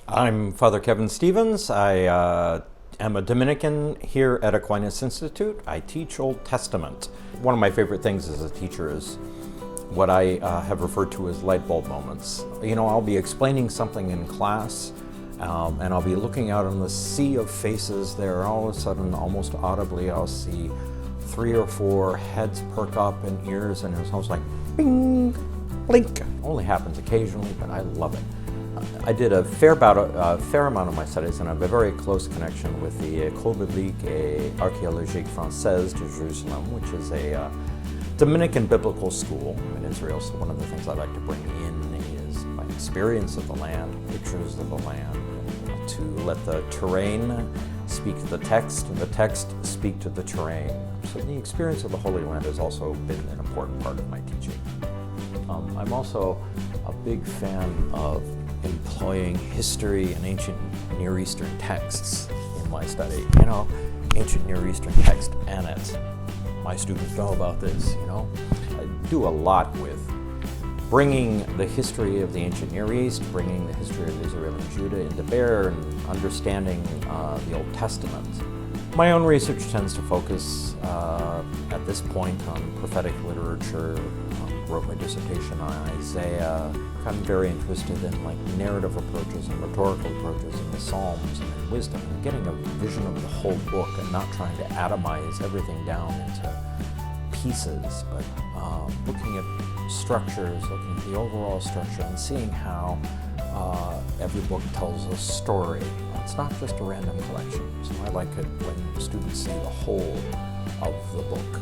I'm Father Kevin Stevens. I am a Dominican here at Aquinas Institute. I teach Old Testament. One of my favorite things as a teacher is what I have referred to as light bulb moments. You know, I'll be explaining something in class and I'll be looking out on the sea of faces there, and all of a sudden, almost audibly, I'll see 3 or 4 heads perk up and ears, and it's almost like bing, blink. Only happens occasionally, but I love it. I did a fair amount of my studies, and I have a very close connection with the École biblique et archéologique française de Jerusalem, which is a Dominican biblical school in Israel. So one of the things I like to bring in is my experience of the land, pictures of the land, to let the terrain speak to the text, and the text speak to the terrain. So the experience of the Holy Land has also been an important part of my teaching. I'm also a big fan of employing history and ancient Near Eastern texts in my study. You know, ancient Near Eastern text, and my students know about this, you know. I do a lot with bringing the history of the ancient Near East, bringing the history of Israel and Judah into bear, and understanding the Old Testament. My own research tends to focus at this point on prophetic literature. Wrote my dissertation on Isaiah. I'm very interested in narrative approaches and rhetorical approaches in the Psalms and in wisdom, and getting a vision of the whole book and not trying to atomize everything down into pieces, but looking at structures, looking at the overall structure, and seeing how every book tells a story. It's not just a random collection. So I like it when students see the whole of the book.